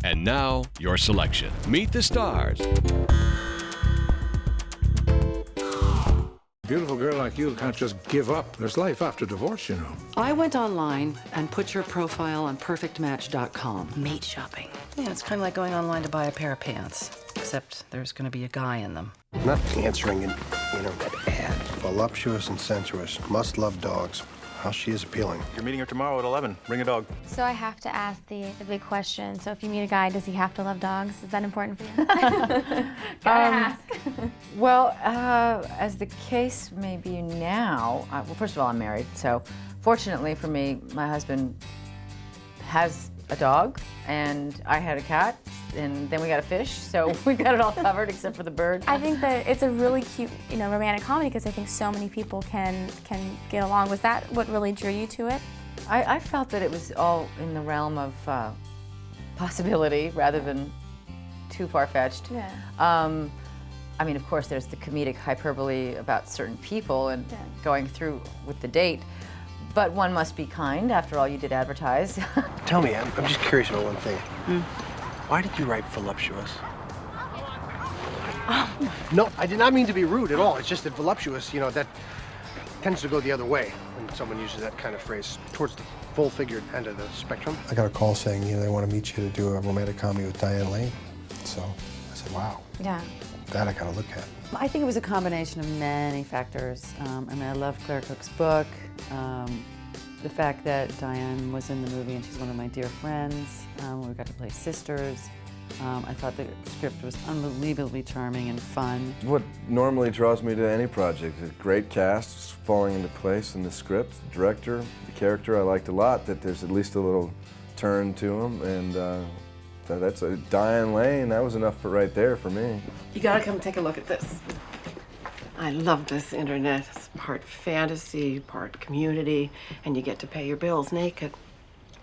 And now, your selection. Meet the stars. Beautiful girl like you can't just give up. There's life after divorce, you know. I went online and put your profile on perfectmatch.com. Mate shopping. Yeah, it's kind of like going online to buy a pair of pants, except there's going to be a guy in them. Not answering an internet ad. Voluptuous and sensuous. Must love dogs. How she is appealing. You're meeting her tomorrow at 11. Bring a dog. So I have to ask the big question. So if you meet a guy, does he have to love dogs? Is that important for you? Gotta ask. Well, as the case may be now, well, first of all, I'm married, so fortunately for me, my husband has a dog, and I had a cat, and then we got a fish, so we got it all covered except for the bird. I think that it's a really cute, romantic comedy because I think so many people can get along. Was that what really drew you to it? I felt that it was all in the realm of possibility rather than too far-fetched. Yeah. I mean, of course, there's the comedic hyperbole about certain people and going through with the date, but one must be kind. After all, you did advertise. Tell me, I'm just curious about one thing. Why did you write voluptuous? No, I did not mean to be rude at all. It's just that voluptuous, that tends to go the other way when someone uses that kind of phrase towards the full-figured end of the spectrum. I got a call saying, they want to meet you to do a romantic comedy with Diane Lane. So I said, wow. Yeah. That I got to look at. I think it was a combination of many factors. I loved Claire Cook's book. The fact that Diane was in the movie and she's one of my dear friends. We got to play sisters. I thought the script was unbelievably charming and fun. What normally draws me to any project is great casts falling into place in the script, the director, the character I liked a lot, that there's at least a little turn to them, and that's a Diane Lane, that was enough right there for me. You gotta come take a look at this. I love this internet. It's part fantasy, part community, and you get to pay your bills naked.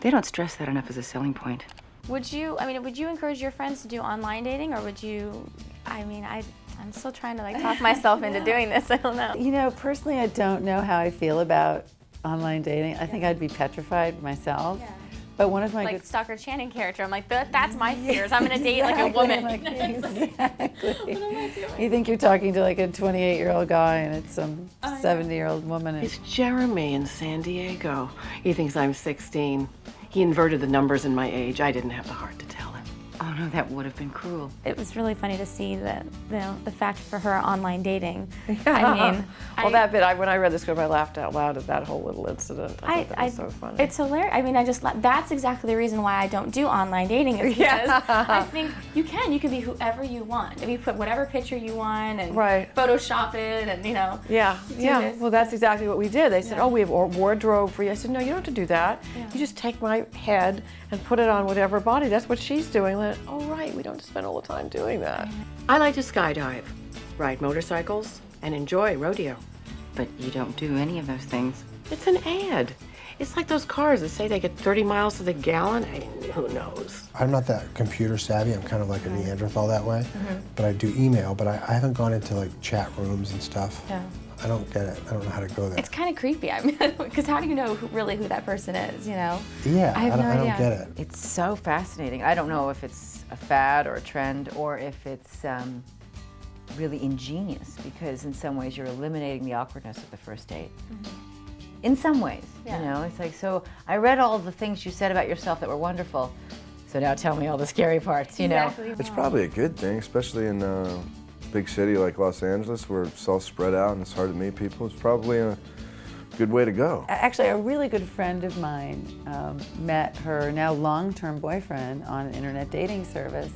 They don't stress that enough as a selling point. Would you encourage your friends to do online dating, or would you, I'm still trying to talk myself into doing this, I don't know. Personally, I don't know how I feel about online dating. I think I'd be petrified myself. Yeah. But one of my Stockard Channing character, I'm like, that's my fears. I'm gonna date a woman. Exactly. You think you're talking to a 28-year-old guy and it's some 70-year-old woman. It's Jeremy in San Diego. He thinks I'm 16. He inverted the numbers in my age. I didn't have the heart to tell him. Oh no, that would have been cruel. It was really funny to see the fact for her online dating. Yeah. That bit, when I read the script, I laughed out loud at that whole little incident. I thought that was so funny. It's hilarious. That's exactly the reason why I don't do online dating is because I think you can be whoever you want. If you put whatever picture you want and Photoshop it and, Yeah. this. Well, that's exactly what we did. They said, we have a wardrobe for you. I said, no, you don't have to do that. Yeah. You just take my head and put it on whatever body. That's what she's doing. Oh, right, we don't have to spend all the time doing that. I like to skydive, ride motorcycles, and enjoy rodeo. But you don't do any of those things. It's an ad. It's like those cars that say they get 30 miles to the gallon. Who knows? I'm not that computer savvy. I'm kind of like a Neanderthal that way. But I do email, but I haven't gone into chat rooms and stuff. Yeah. I don't get it. I don't know how to go there. It's kind of creepy, because how do you know who that person is, Yeah, I have no idea. I don't get it. It's so fascinating. I don't know if it's a fad or a trend or if it's really ingenious, because in some ways you're eliminating the awkwardness of the first date. In some ways, it's so I read all the things you said about yourself that were wonderful, so now tell me all the scary parts, Exactly. It's probably a good thing, especially in a big city like Los Angeles where it's all spread out and it's hard to meet people. It's probably a good way to go. Actually, a really good friend of mine met her now long-term boyfriend on an internet dating service.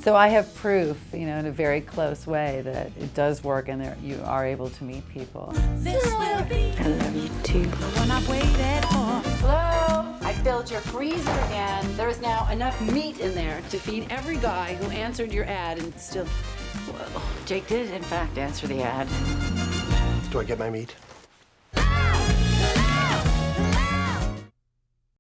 So I have proof, in a very close way that it does work and that you are able to meet people. This will be I love you too. The one I've waited for. Hello? I filled your freezer again. There is now enough meat in there to feed every guy who answered your ad and still... Well, Jake did, in fact, answer the ad. Do I get my meat?